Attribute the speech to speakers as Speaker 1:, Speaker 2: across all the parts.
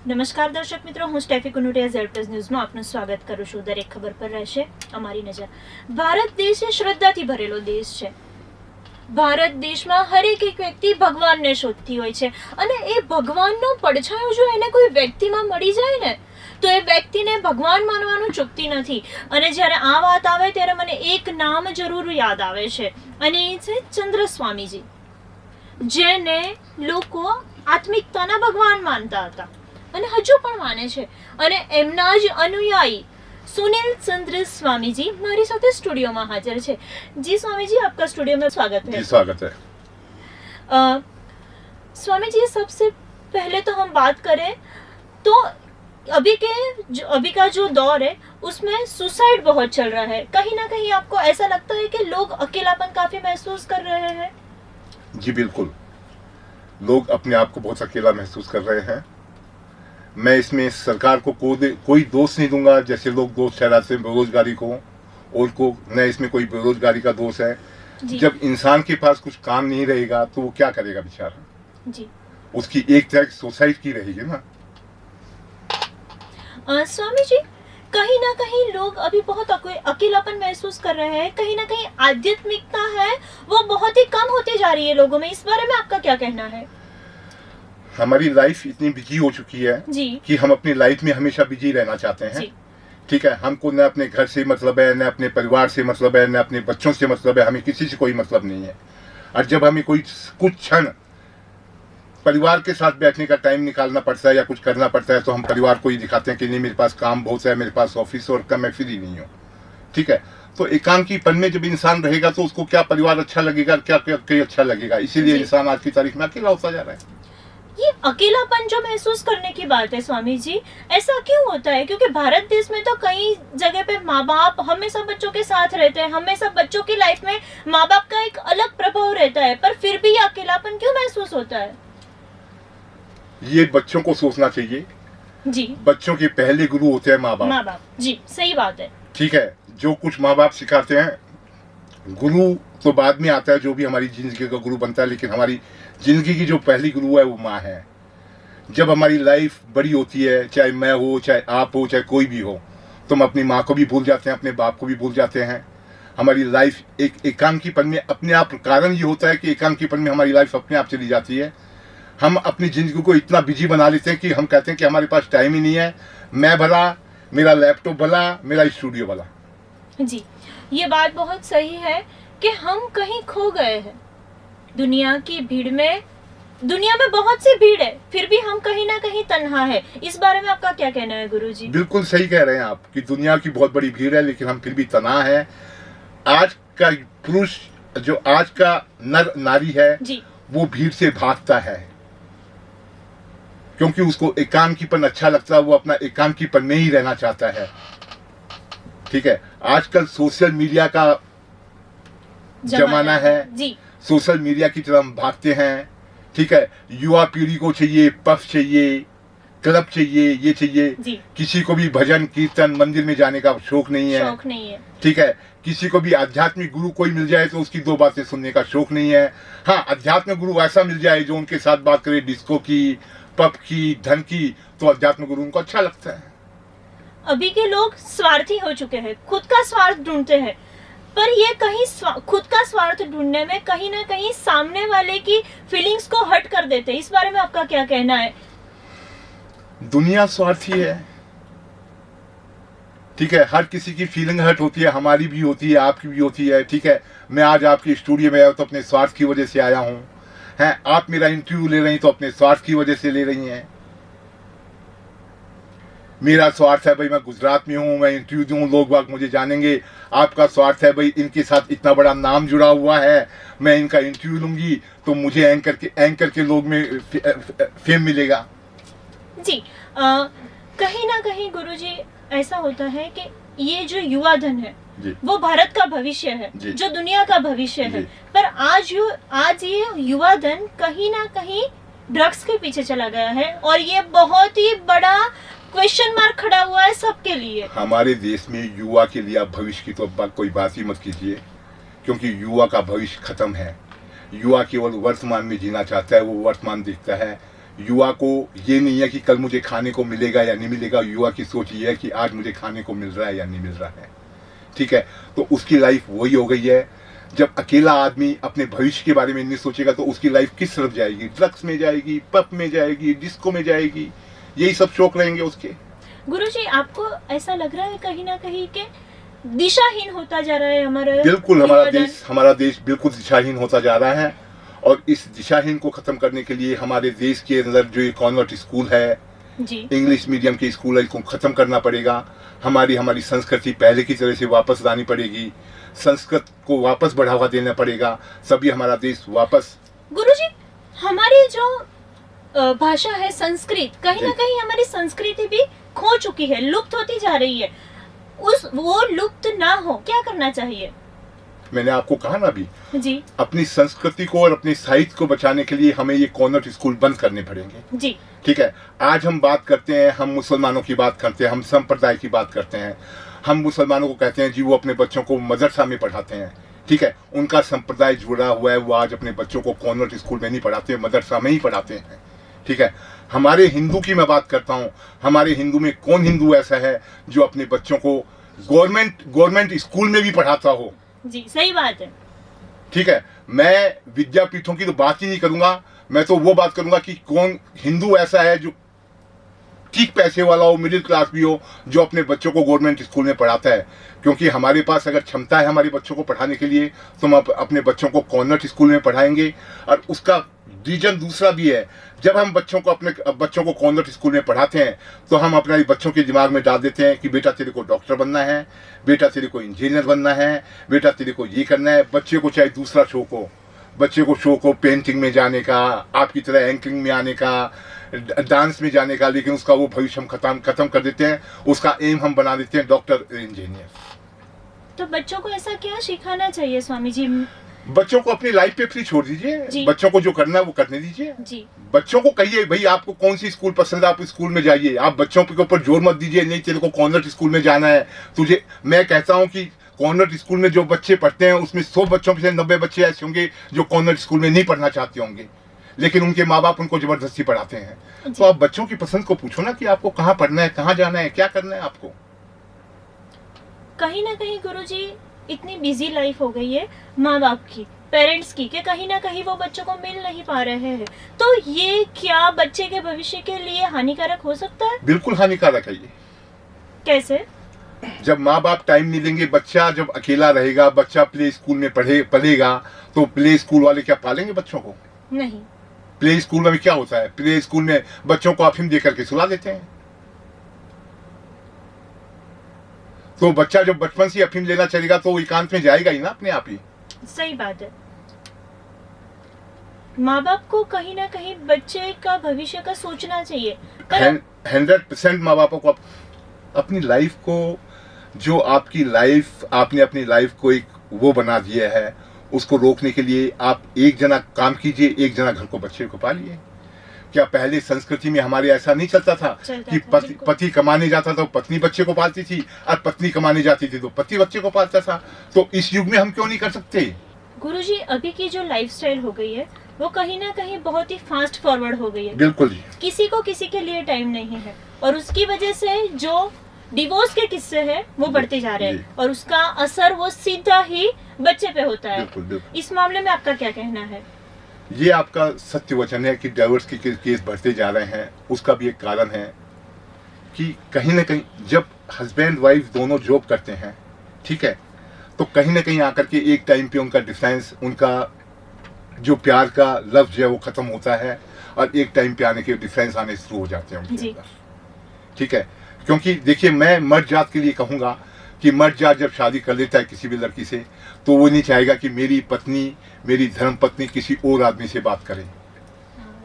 Speaker 1: નમસ્કાર દર્શક મિત્રો, હું સ્ટેફી કુનુટિયા ઝેડ પ્લસ ન્યૂઝમાં આપનું સ્વાગત કરું છું. દરેક ખબર પર રહેશે અમારી નજર. ભારત દેશ એ શ્રદ્ધાથી ભરેલો દેશ છે. ભારત દેશમાં હરેક એક વ્યક્તિ ભગવાનને શોધતી હોય છે અને એ ભગવાનનો પડછાયો જો એને કોઈ વ્યક્તિમાં મળી જાય ને તો એ વ્યક્તિને ભગવાન માનવાનું ચૂકતી નથી. અને જ્યારે આ વાત આવે ત્યારે મને એક નામ જરૂર યાદ આવે છે અને એ છે ચંદ્ર સ્વામીજી, જેને લોકો આત્મિકતાના ભગવાન માનતા હતા અને હજુ પણ માને છે. અને એમના જ અનુયાયી सुनील चंद्र स्वामी जी हमारे साथ स्टूडियो में हाजिर है. जी स्वामी जी, आपका स्टूडियो में स्वागत है.
Speaker 2: जी स्वागत है.
Speaker 1: स्वामी जी, सबसे पहले तो हम बात करें तो अभी का जो दौर है उसमें सुसाइड बहुत चल रहा है. कहीं ना कहीं आपको ऐसा लगता है कि लोग अकेलापन काफी महसूस कर रहे हैं?
Speaker 2: जी बिल्कुल, लोग अपने आप को बहुत अकेला महसूस कर रहे हैं. मैं इसमें सरकार को कोई दोष नहीं दूंगा, जैसे लोग दोष ठहराते हैं बेरोजगारी को और को न इसमें कोई बेरोजगारी का दोष है. जब इंसान के पास कुछ काम नहीं रहेगा तो वो क्या करेगा बेचारा.
Speaker 1: जी,
Speaker 2: उसकी एक तरह सोसाइटी की रहेगी ना.
Speaker 1: स्वामी जी, कहीं ना कहीं लोग अभी बहुत अकेलापन महसूस कर रहे हैं. कहीं ना कहीं आध्यात्मिकता है वो बहुत ही कम होती जा रही है लोगों में. इस बारे में आपका क्या कहना है?
Speaker 2: हमारी लाइफ इतनी बिजी हो चुकी है
Speaker 1: जी,
Speaker 2: कि हम अपनी लाइफ में हमेशा बिजी रहना चाहते हैं. ठीक है, हमको न अपने घर से मतलब है, न अपने परिवार से मतलब है, न अपने बच्चों से मतलब है. हमें किसी से कोई मतलब नहीं है. और जब हमें कोई कुछ क्षण परिवार के साथ बैठने का टाइम निकालना पड़ता है या कुछ करना पड़ता है तो हम परिवार को ही दिखाते हैं कि नहीं, मेरे पास काम बहुत है, मेरे पास ऑफिस और मैं फ्री नहीं हूँ. ठीक है, तो एकांकीपन में जब इंसान रहेगा तो उसको क्या परिवार अच्छा लगेगा, क्या क्या अच्छा लगेगा. इसीलिए इंसान आज की तारीख में अकेला होता जा रहा है.
Speaker 1: ये अकेलापन जो महसूस करने की बात है स्वामी जी, ऐसा क्यों होता है? क्योंकि भारत देश में तो कई जगह पे माँ बाप हमेशा बच्चों के साथ रहते हैं, हमेशा बच्चों की लाइफ में माँ बाप का एक अलग प्रभाव रहता है, पर फिर भी ये अकेलापन क्यों महसूस होता है?
Speaker 2: ये बच्चों को सोचना चाहिए.
Speaker 1: जी,
Speaker 2: बच्चों के पहले गुरु होते हैं माँ बाप.
Speaker 1: माँ बाप, जी सही बात है.
Speaker 2: ठीक है, जो कुछ माँ बाप सिखाते हैं, गुरु तो बाद में आता है, जो भी हमारी जिंदगी का गुरु बनता है, लेकिन हमारी जिंदगी की जो पहली गुरु है वो माँ है. जब हमारी लाइफ बड़ी होती है, चाहे मैं हो, चाहे आप हो, चाहे कोई भी हो, तो हम अपनी माँ को भी भूल जाते हैं, अपने बाप को भी भूल जाते हैं. हमारी लाइफ एक एकांकीपन में अपने आप, कारण ये होता है कि एकांकीपन में हमारी लाइफ अपने आप चली जाती है. हम अपनी जिंदगी को इतना बिजी बना लेते हैं कि हम कहते हैं कि हमारे पास टाइम ही नहीं है. मैं भला, मेरा लैपटॉप भला, मेरा स्टूडियो भला.
Speaker 1: जी, ये बात बहुत सही है कि हम कहीं खो गए हैं दुनिया की भीड़ में. दुनिया में बहुत सी भीड़ है, फिर भी हम कहीं ना कहीं तन्हा है. इस बारे में आपका क्या कहना है गुरुजी?
Speaker 2: बिल्कुल सही कह रहे हैं आप कि दुनिया की बहुत बड़ी भीड़ है, लेकिन हम फिर भी तन्हा है. आज का पुरुष, जो आज का नर नारी है
Speaker 1: जी,
Speaker 2: वो भीड़ से भागता है क्योंकि उसको एकांकीपन अच्छा लगता है. वो अपना एकांकीपन में ही रहना चाहता है. ठीक है, आजकल सोशल मीडिया का जमाना है.
Speaker 1: जी,
Speaker 2: सोशल मीडिया की तरफ हम भागते हैं. ठीक है, युवा पीढ़ी को चाहिए पफ चाहिए, क्लब चाहिए, ये चाहिए.
Speaker 1: जी,
Speaker 2: किसी को भी भजन कीर्तन मंदिर में जाने का शौक नहीं है.
Speaker 1: शौक नहीं है.
Speaker 2: ठीक है, किसी को भी आध्यात्मिक गुरु कोई मिल जाए तो उसकी दो बातें सुनने का शौक नहीं है. हाँ, आध्यात्मिक गुरु ऐसा मिल जाए जो उनके साथ बात करे डिस्को की, पब की, धन की, तो आध्यात्मिक गुरु उनको अच्छा लगता है.
Speaker 1: अभी के लोग स्वार्थी हो चुके हैं, खुद का स्वार्थ ढूंढते हैं, पर ये कहीं खुद का स्वार्थ ढूंढने में कहीं ना कहीं सामने वाले की फीलिंग्स को हर्ट कर देते हैं. इस बारे में आपका क्या कहना है?
Speaker 2: दुनिया स्वार्थी है. ठीक है, हर किसी की फीलिंग हर्ट होती है, हमारी भी होती है, आपकी भी होती है. ठीक है, मैं आज आपके स्टूडियो में आया तो अपने स्वार्थ की वजह से आया हूँ. हैं, आप मेरा इंटरव्यू ले रही तो अपने स्वार्थ की वजह से ले रही हैं. मेरा स्वार्थ है भाई मैं गुजरात में हूँ, मैं इंटरव्यू दूँ, लोग बाग मुझे जानेंगे. आपका स्वार्थ है भाई इनके साथ इतना बड़ा नाम जुड़ा हुआ है, मैं इनका इंटरव्यू लूंगी तो मुझे एंकर के लोग में फेम मिलेगा.
Speaker 1: जी, कहीं ना कहीं गुरुजी ऐसा होता है कि ये जो युवा धन है वो भारत का भविष्य है, जो दुनिया का भविष्य है, पर आज ये युवा धन कहीं ना कहीं ड्रग्स के पीछे चला गया है और ये बहुत ही बड़ा क्वेश्चन मार्क खड़ा हुआ है सबके लिए.
Speaker 2: हमारे देश में युवा के लिए आप भविष्य की तो कोई बात ही मत कीजिए, क्योंकि युवा का भविष्य खत्म है. युवा केवल वर्तमान में जीना चाहता है, वो वर्तमान देखता है. युवा को ये नहीं है कि कल मुझे खाने को मिलेगा या नहीं मिलेगा, युवा की सोच ये है कि आज मुझे खाने को मिल रहा है या नहीं मिल रहा है। ठीक है, तो उसकी लाइफ वही हो गई है। जब अकेला आदमी अपने भविष्य के बारे में नहीं सोचेगा तो उसकी लाइफ किस तरफ जाएगी? ड्रग्स में जाएगी, पब में जाएगी, डिस्को में जाएगी, यही सब शौक रहेंगे उसके।
Speaker 1: गुरुजी, आपको ऐसा लग रहा है कहीं ना कहीं के दिशाहीन होता जा रहा है हमारा?
Speaker 2: बिल्कुल, हमारा देश बिल्कुल दिशाहीन होता जा रहा है, और इस दिशाहीन को खत्म करने के लिए हमारे देश के अंदर जो ये कॉन्वेंट स्कूल है
Speaker 1: जी,
Speaker 2: इंग्लिश मीडियम के स्कूल है, इसको खत्म करना पड़ेगा। हमारी संस्कृति पहले की तरह से वापस लानी पड़ेगी, संस्कृत को वापस बढ़ावा देना पड़ेगा, सभी हमारा देश वापस।
Speaker 1: गुरुजी, हमारी जो भाषा है संस्कृत, कहीं ना कहीं हमारी संस्कृति भी खो चुकी है, लुप्त होती जा रही है। वो लुप्त ना हो, क्या करना चाहिए?
Speaker 2: मैंने आपको कहा ना अभी,
Speaker 1: जी
Speaker 2: अपनी संस्कृति को और अपने साहित्य को बचाने के लिए हमें ये कॉन्वेंट स्कूल बंद करने पड़ेंगे।
Speaker 1: जी,
Speaker 2: ठीक है, आज हम बात करते हैं, हम मुसलमानों की बात करते हैं, हम संप्रदाय की बात करते हैं। हम मुसलमानों को कहते हैं जी वो अपने बच्चों को मदरसा में पढ़ाते हैं। ठीक है, उनका संप्रदाय जुड़ा हुआ है, वो आज अपने बच्चों को कॉन्वेंट स्कूल में नहीं पढ़ाते, मदरसा में ही पढ़ाते हैं। ठीक है, हमारे हिंदू की मैं बात करता हूँ, हमारे हिंदू में कौन हिंदू ऐसा है जो अपने बच्चों को गवर्नमेंट स्कूल में भी पढ़ाता हो?
Speaker 1: जी, सही बात है।
Speaker 2: ठीक है, मैं विद्यापीठों की तो बात ही नहीं करूंगा, मैं तो वो बात करूंगा कि कौन हिंदू ऐसा है जो ठीक पैसे वाला हो, मिडिल क्लास भी हो, जो अपने बच्चों को गवर्नमेंट स्कूल में पढ़ाता है। क्योंकि हमारे पास अगर क्षमता है हमारे बच्चों को पढ़ाने के लिए तो हम अपने बच्चों को कॉन्वेंट स्कूल में पढ़ाएंगे। और उसका रीजन दूसरा भी है, जब हम अपने बच्चों को कॉन्वेंट स्कूल में पढ़ाते हैं तो हम अपने बच्चों के दिमाग में डाल देते हैं कि बेटा तेरे को डॉक्टर बनना है, बेटा तेरे को इंजीनियर बनना है, बेटा तेरे को ये करना है। बच्चे को चाहे दूसरा शौक हो, बच्चे को शौक हो पेंटिंग में जाने का, आपकी तरह एंकरिंग में आने का, डांस में जाने का, लेकिन उसका वो भविष्य हम खत्म कर देते हैं, उसका एम हम बना देते हैं डॉक्टर इंजीनियर।
Speaker 1: तो बच्चों को ऐसा क्या सिखाना चाहिए स्वामी जी?
Speaker 2: बच्चों को अपनी लाइफ पे फ्री छोड़ दीजिए, बच्चों को जो करना है वो करने दीजिए
Speaker 1: जी।
Speaker 2: बच्चों को कहिए भाई आपको कौन सी स्कूल पसंद है, आप स्कूल में जाइए। आप बच्चों के ऊपर जोर मत दीजिए नहीं तेरे को कॉन्वेंट स्कूल में जाना है तुझे। मैं कहता हूँ कि कॉन्वेंट स्कूल में जो बच्चे पढ़ते हैं उसमें 100 बच्चों में से 90 बच्चे ऐसे होंगे जो कॉन्वेंट स्कूल में नहीं पढ़ना चाहते होंगे, लेकिन उनके माँ बाप उनको जबरदस्ती पढ़ाते हैं। तो आप बच्चों की पसंद को पूछो ना कि आपको कहाँ पढ़ना है, कहाँ जाना है, क्या करना है आपको।
Speaker 1: कहीं ना कहीं गुरुजी इतनी बिजी लाइफ हो गई है माँ बाप की, पेरेंट्स की, कि कहीं ना कहीं वो बच्चों को मिल नहीं पा रहे हैं। तो ये क्या बच्चे के भविष्य के लिए हानिकारक हो सकता है?
Speaker 2: बिल्कुल हानिकारक है ये।
Speaker 1: कैसे?
Speaker 2: जब माँ बाप टाइम नहीं देंगे, बच्चा जब अकेला रहेगा, बच्चा प्ले स्कूल में पढ़ेगा तो प्ले स्कूल वाले क्या पालेंगे बच्चों को?
Speaker 1: नहीं।
Speaker 2: प्ले स्कूल में क्या होता है? प्ले स्कूल में बच्चों को अफीम देकर के सुला देते हैं। तो बच्चा जब बचपन से अफीम लेना चलेगा तो वो एकांत में जाएगा ही ना अपने आप ही।
Speaker 1: सही बात है। माँ बाप को कहीं ना कहीं बच्चे का भविष्य का सोचना चाहिए।
Speaker 2: 100% माँ बापों को अपनी लाइफ को, जो आपकी लाइफ आपने अपनी लाइफ को एक वो बना दिया है, उसको रोकने के लिए आप एक जना काम कीजिए, एक जना घर को बच्चे को पालिए। क्या पहले संस्कृति में हमारे ऐसा नहीं चलता था कि पति कमाने जाता था तो पत्नी बच्चे को पालती थी, और पत्नी कमाने जाती थी तो पति बच्चे को पालता था? तो इस युग में हम क्यों नहीं कर सकते?
Speaker 1: गुरुजी, अभी की जो लाइफस्टाइल हो गई है वो कहीं ना कहीं बहुत ही फास्ट फॉरवर्ड हो गई है।
Speaker 2: बिल्कुल जी।
Speaker 1: किसी को किसी के लिए टाइम नहीं है, और उसकी वजह से जो डिवोर्स के किस्से हैं वो बढ़ते जा रहे हैं, और उसका असर वो सीधा ही बच्चे पे होता है।
Speaker 2: बिल्कुल।
Speaker 1: इस मामले में आपका क्या कहना है?
Speaker 2: ये आपका सत्य वचन है कि डाइवोर्स के केस बढ़ते जा रहे हैं। उसका भी एक कारण है कि कहीं ना कहीं जब हस्बैंड वाइफ दोनों जॉब करते हैं, ठीक है, तो कहीं ना कहीं आकर के एक टाइम पे उनका डिफरेंस, उनका जो प्यार का लफ्ज है वो खत्म होता है, और एक टाइम पे आने के डिफरेंस आने शुरू हो जाते हैं उनके अंदर। ठीक है, क्योंकि देखिए मैं मर्द जात के लिए कहूँगा कि मर्द जात जब शादी कर लेता है किसी भी लड़की से तो वो नहीं चाहेगा कि मेरी पत्नी, मेरी धर्म पत्नी किसी और आदमी से बात करे।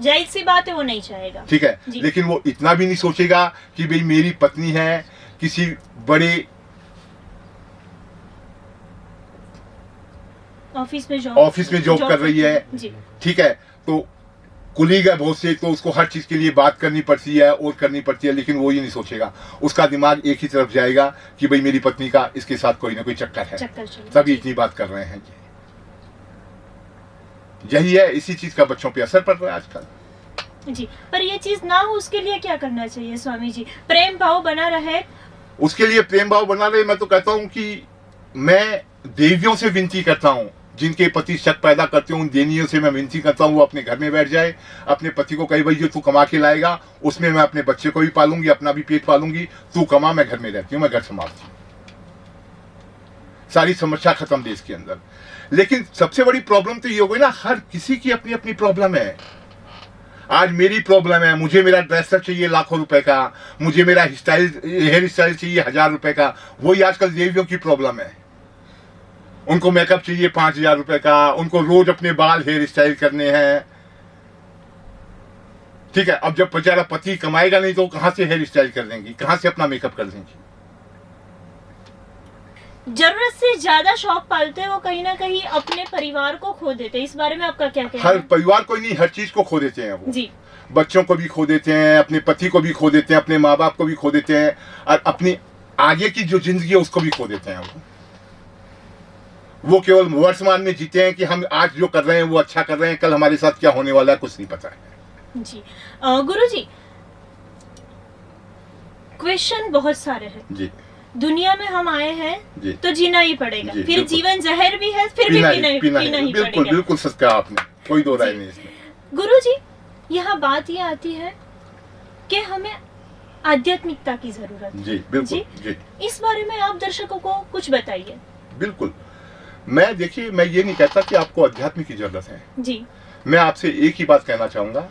Speaker 1: जायज सी बात है, वो नहीं चाहेगा।
Speaker 2: ठीक है, लेकिन वो इतना भी नहीं सोचेगा कि भाई मेरी पत्नी है किसी बड़े ऑफिस में जॉब कर रही है। ठीक है, तो कुलीग है बहुत से, तो उसको हर चीज के लिए बात करनी पड़ती है और करनी पड़ती है, लेकिन वो ये नहीं सोचेगा। उसका दिमाग एक ही तरफ जाएगा कि भाई मेरी पत्नी का इसके साथ कोई ना कोई चक्कर है, तभी इतनी बात कर रहे हैं। यही है, इसी चीज का बच्चों पे असर पड़ रहा है आजकल।
Speaker 1: जी, पर ये चीज ना हो उसके लिए क्या करना चाहिए स्वामी जी? प्रेम भाव बना रहे।
Speaker 2: उसके लिए प्रेम भाव बना रहे। मैं तो कहता हूँ कि मैं देवियों से विनती करता हूँ, जिनके पति शक पैदा करते हैं, उन देवियों से मैं विनती करता हूँ वो अपने घर में बैठ जाए, अपने पति को कहे भाई जो तू कमा के लाएगा उसमें मैं अपने बच्चे को भी पालूंगी, अपना भी पेट पालूंगी, तू कमा, मैं घर में रहती हूँ, मैं घर संभालती हूँ, सारी समस्या खत्म देश के अंदर। लेकिन सबसे बड़ी प्रॉब्लम तो ये हो गई ना, हर किसी की अपनी अपनी प्रॉब्लम है। आज मेरी प्रॉब्लम है, मुझे मेरा ड्रेसर चाहिए लाखों रुपए का, मुझे मेरा हेयर स्टाइल चाहिए 1000 रुपए का। वही आजकल देवियों की प्रॉब्लम है, उनको मेकअप चाहिए 5000 रुपए का, उनको रोज अपने बाल हेयर स्टाइल करने हैं। ठीक है, अब जब बेचारा पति कमाएगा नहीं तो कहां से हेयर स्टाइल कर देंगी, कहां से अपना मेकअप कर देंगी?
Speaker 1: जरूरत से ज्यादा शौक पालते हैं वो, कहीं ना कहीं अपने परिवार को खो देते हैं। इस बारे में आपका क्या कहना
Speaker 2: हर
Speaker 1: है?
Speaker 2: परिवार को ही नहीं, हर चीज को खो देते हैं वो
Speaker 1: जी,
Speaker 2: बच्चों को भी खो देते हैं, अपने पति को भी खो देते हैं, अपने माँ बाप को भी खो देते हैं, और अपनी आगे की जो जिंदगी है उसको भी खो देते हैं। वो केवल वर्तमान में जीते हैं कि हम आज जो कर रहे हैं वो अच्छा कर रहे हैं, कल हमारे साथ क्या होने वाला है कुछ नहीं पता है।
Speaker 1: जी। गुरु जी, क्वेश्चन बहुत सारे हैं।
Speaker 2: जी,
Speaker 1: दुनिया में हम आए हैं
Speaker 2: जी,
Speaker 1: तो जीना ही पड़ेगा,
Speaker 2: जी,
Speaker 1: फिर
Speaker 2: बिल्कुल।
Speaker 1: जीवन जहर भी है, फिर भी पीना ही
Speaker 2: बिल्कुल
Speaker 1: पड़ेगा।
Speaker 2: बिल्कुल सच कहा आपने, कोई दो राय
Speaker 1: जी।
Speaker 2: नहीं इसमें।
Speaker 1: गुरु जी, यहाँ बात ये आती है कि हमें आध्यात्मिकता की जरूरत है।
Speaker 2: जी बिल्कुल
Speaker 1: जी।
Speaker 2: जी
Speaker 1: इस बारे में आप दर्शकों को कुछ बताइए।
Speaker 2: बिल्कुल। मैं देखिए, मैं ये नहीं कहता कि आपको अध्यात्म की जरूरत है।
Speaker 1: जी,
Speaker 2: मैं आपसे एक ही बात कहना चाहूंगा,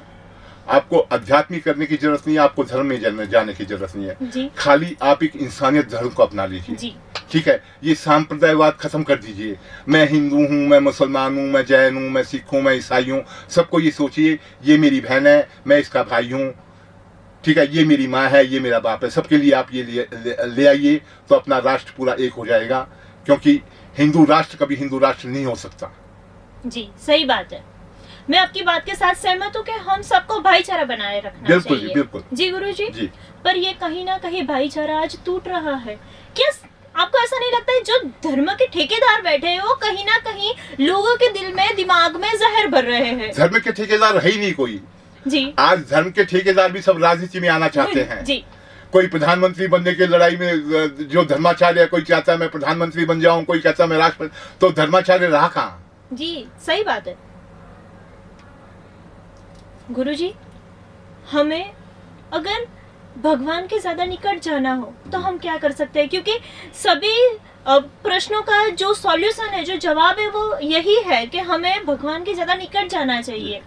Speaker 2: आपको अध्यात्मिक करने की जरूरत नहीं है, आपको धर्म में जाने की जरूरत नहीं है।
Speaker 1: जी,
Speaker 2: खाली आप एक इंसानियत धर्म को अपना लीजिए।
Speaker 1: जी,
Speaker 2: ठीक है, ये सांप्रदायवाद खत्म कर दीजिए। मैं हिंदू हूँ, मैं मुसलमान हूँ, मैं जैन हूँ, मैं सिख हूँ, मैं ईसाई हूँ। सबको ये सोचिए, ये मेरी बहन है, मैं इसका भाई हूँ। ठीक है, ये मेरी माँ है, ये मेरा बाप है। सबके लिए आप ये ले आइए तो अपना राष्ट्र पूरा एक हो जाएगा, क्योंकि हिंदू राष्ट्र कभी हिंदू राष्ट्र नहीं हो सकता।
Speaker 1: जी, सही बात है। मैं आपकी बात के साथ सहमत हूँ कि हम सबको भाईचारा बनाए रखना
Speaker 2: बिल्कुल
Speaker 1: चाहिए।
Speaker 2: जी, बिल्कुल
Speaker 1: जी गुरु जी,
Speaker 2: जी।
Speaker 1: पर ये कहीं ना कहीं भाईचारा आज टूट रहा है। क्या आपको ऐसा नहीं लगता है जो धर्म के ठेकेदार बैठे हैं वो कहीं ना कहीं लोगों के दिल में, दिमाग में जहर भर रहे हैं?
Speaker 2: धर्म के ठेकेदार है ही नहीं कोई।
Speaker 1: जी,
Speaker 2: आज धर्म के ठेकेदार भी सब राजनीति में आना चाहते हैं।
Speaker 1: जी,
Speaker 2: कोई प्रधानमंत्री बनने की लड़ाई में जो धर्माचार्य है, कोई चाहता है मैं प्रधानमंत्री बन जाऊं, कोई कहता है मैं राष्ट्रपति, तो धर्माचार्य रहा कहां?
Speaker 1: जी, सही बात है। गुरु जी, हमें अगर भगवान के ज्यादा निकट जाना हो तो हम क्या कर सकते हैं? क्योंकि सभी प्रश्नों का जो सॉल्यूशन है, जो जवाब है, वो यही है कि हमें भगवान के ज्यादा निकट जाना चाहिए।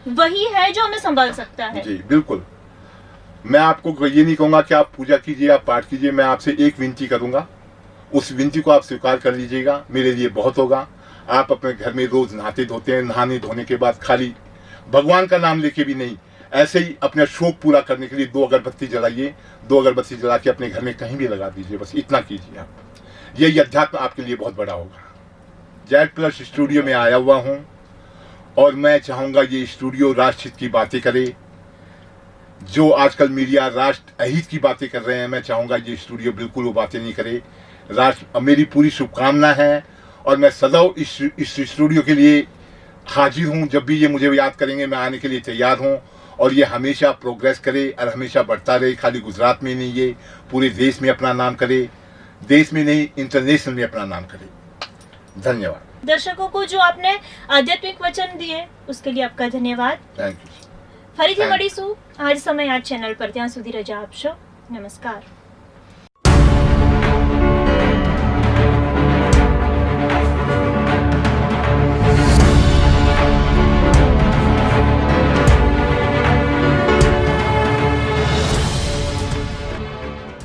Speaker 1: वही है जो हमें संभाल सकता है।
Speaker 2: जी बिल्कुल। मैं आपको ये नहीं कहूंगा कि आप पूजा कीजिए, आप पाठ कीजिए। मैं आपसे एक विनती करूंगा, उस विनती को आप स्वीकार कर लीजिएगा, मेरे लिए बहुत होगा। आप अपने घर में रोज नहाते धोते हैं, नहाने धोने के बाद खाली भगवान का नाम लेके भी नहीं, ऐसे ही अपना शौक पूरा करने के लिए 2 अगरबत्ती जलाइए। 2 अगरबत्ती जला के अपने घर में कहीं भी लगा दीजिए, बस इतना कीजिए आप। यही अध्यात्म आपके लिए बहुत बड़ा होगा। जेड प्लस स्टूडियो में आया हुआ हूँ और मैं चाहूंगा ये स्टूडियो राष्ट्रहित की बातें करे। जो आजकल मीडिया राष्ट्र अहित की बातें कर रहे हैं, मैं चाहूंगा ये स्टूडियो बिल्कुल वो बातें नहीं करे। राष्ट्र, मेरी पूरी शुभकामना है और मैं सदैव इस स्टूडियो के लिए हाजिर हूँ। जब भी ये मुझे याद करेंगे मैं आने के लिए तैयार हूँ। और ये हमेशा प्रोग्रेस करे और हमेशा बढ़ता रहे। खाली गुजरात में नहीं, ये पूरे देश में अपना नाम करे। देश में नहीं, इंटरनेशनल में अपना नाम करे। धन्यवाद।
Speaker 1: दर्शकों को जो आपने आध्यात्मिक वचन दिए उसके लिए आपका धन्यवाद।
Speaker 2: Thank you.
Speaker 1: ફરીથી મળીશું આજ સમય આજ ચેનલ પર. ત્યાં સુધી રજા આપશો. નમસ્કાર.